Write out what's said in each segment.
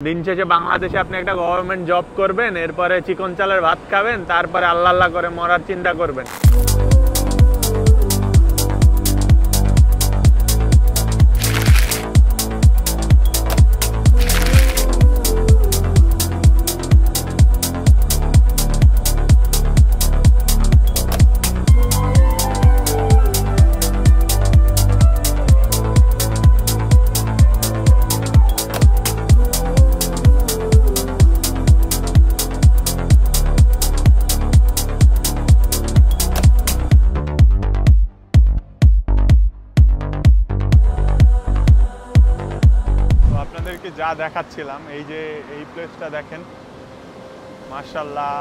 দিন শেষে বাংলাদেশে আপনি একটা গভর্নমেন্ট জব করবেন, এরপরে চিকন চালের ভাত খাবেন, তারপরে আল্লাহ আল্লাহ করে মরার চিন্তা করবেন। যা দেখাচ্ছিলাম, এই যে এই প্লেসটা দেখেন, মাশাআল্লাহ,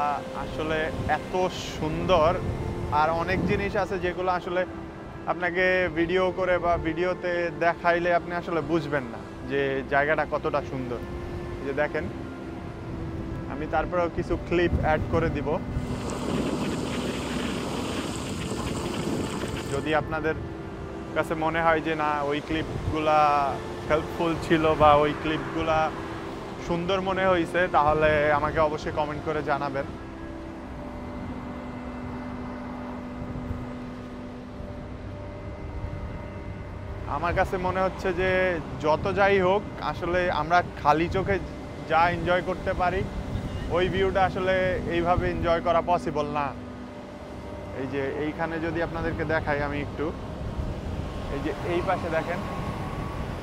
আসলে এত সুন্দর। আর অনেক জিনিস আছে যেগুলো আসলে আপনাকে ভিডিও করে বা ভিডিওতে দেখাইলে আপনি আসলে বুঝবেন না যে জায়গাটা কতটা সুন্দর। এই যে দেখেন, আমি তারপরেও কিছু ক্লিপ অ্যাড করে দিব যদি আপনাদের কাছে মনে হয় যে না ওই ক্লিপগুলা হেল্পফুল ছিল বা ওই ক্লিপগুলা সুন্দর মনে হয়েছে, তাহলে আমাকে অবশ্যই কমেন্ট করে জানাবেন। আমার কাছে মনে হচ্ছে যে যত যাই হোক, আসলে আমরা খালি চোখে যা এনজয় করতে পারি ওই ভিউটা আসলে এইভাবে এনজয় করা পসিবল না। এই যে এইখানে যদি আপনাদেরকে দেখাই আমি একটু, এই যে এই পাশে দেখেন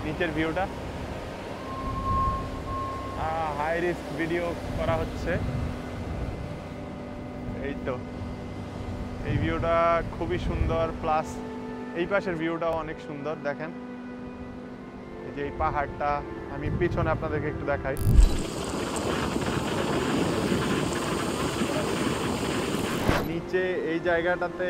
নিচের ভিউটা, হাই রিস্ক ভিডিও করা হচ্ছে। এই তো এই ভিউটা খুবই সুন্দর, প্লাস এই পাশের ভিউটাও অনেক সুন্দর। দেখেন এই যে এই পাহাড়টা, আমি পিছনে আপনাদেরকে একটু দেখাই। নিচে এই জায়গাটাতে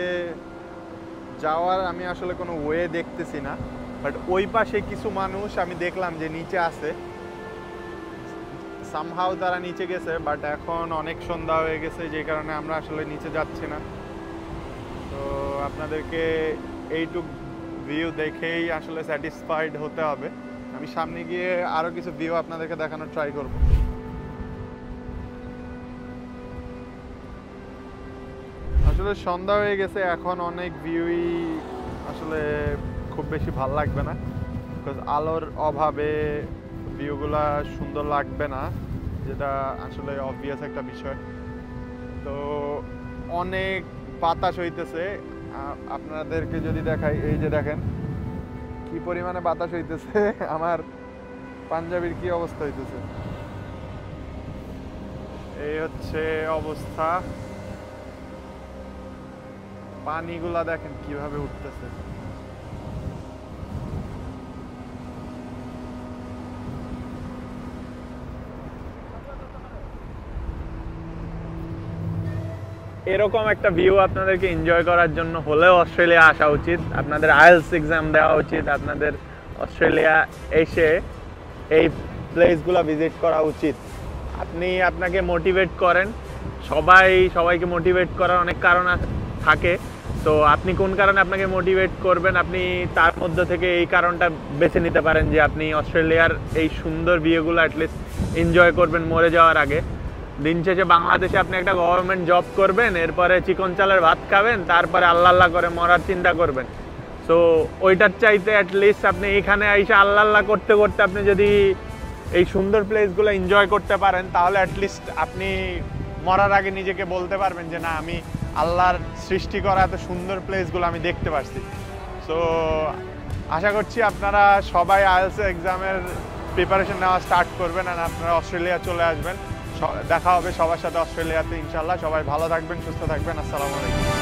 যাওয়ার আমি আসলে কোনো ওয়ে দেখতেছি না, বাট ওই পাশে কিছু মানুষ আমি দেখলাম যে নিচে আছে, সামহাও তারা নিচে গেছে, বাট এখন অনেক সন্ধ্যা হয়ে গেছে, যে কারণে আমরা আসলে নিচে যাচ্ছি না। তো আপনাদেরকে এইটুক ভিউ দেখেই আসলে স্যাটিসফাইড হতে হবে। আমি সামনে গিয়ে আরো কিছু ভিউ আপনাদেরকে দেখানোর ট্রাই করব। আসলে সন্ধ্যা হয়ে গেছে, এখন অনেক ভিউই আসলে খুব বেশি ভাল লাগবে না, বিকজ আলোর অভাবে ভিউগুলা সুন্দর লাগবে না, যেটা আসলে অবভিয়াস একটা বিষয়। তো অনেক বাতাস হইতেছে, আপনাদেরকে যদি দেখাই, এই যে দেখেন কি পরিমাণে বাতাস হইতেছে, আমার পাঞ্জাবির কি অবস্থা হইতেছে। এই হচ্ছে অবস্থা, পানিগুলা দেখেন কিভাবে উঠতেছে। এরকম একটা ভিউ আপনাদেরকে এনজয় করার জন্য হলেও অস্ট্রেলিয়া আসা উচিত, আপনাদের আইএলটিএস এক্সাম দেওয়া উচিত, আপনাদের অস্ট্রেলিয়া এসে এই প্লেসগুলো ভিজিট করা উচিত। আপনি আপনাকে মোটিভেট করেন, সবাইকে মোটিভেট করার অনেক কারণ থাকে, তো আপনি কোন কারণে আপনাকে মোটিভেট করবেন, আপনি তার মধ্যে থেকে এই কারণটা বেছে নিতে পারেন যে আপনি অস্ট্রেলিয়ার এই সুন্দর ভিউগুলো অ্যাটলিস্ট এনজয় করবেন মরে যাওয়ার আগে। দিন শেষে বাংলাদেশে আপনি একটা গভর্নমেন্ট জব করবেন, এরপরে চিকন চালের ভাত খাবেন, তারপরে আল্লাহ আল্লাহ করে মরার চিন্তা করবেন। সো ওইটার চাইতে অ্যাটলিস্ট আপনি এখানে এসে আল্লাহ আল্লাহ করতে করতে আপনি যদি এই সুন্দর প্লেসগুলো এনজয় করতে পারেন, তাহলে অ্যাটলিস্ট আপনি মরার আগে নিজেকে বলতে পারবেন যে না, আমি আল্লাহর সৃষ্টি করা এত সুন্দর প্লেসগুলো আমি দেখতে পারছি। সো আশা করছি আপনারা সবাই আইএলটিএস এক্সামের প্রিপারেশন নেওয়া স্টার্ট করবেন, আর আপনারা অস্ট্রেলিয়া চলে আসবেন। দেখা হবে সবার সাথে অস্ট্রেলিয়াতে ইনশাল্লাহ। সবাই ভালো থাকবেন, সুস্থ থাকবেন। আসসালামু আলাইকুম।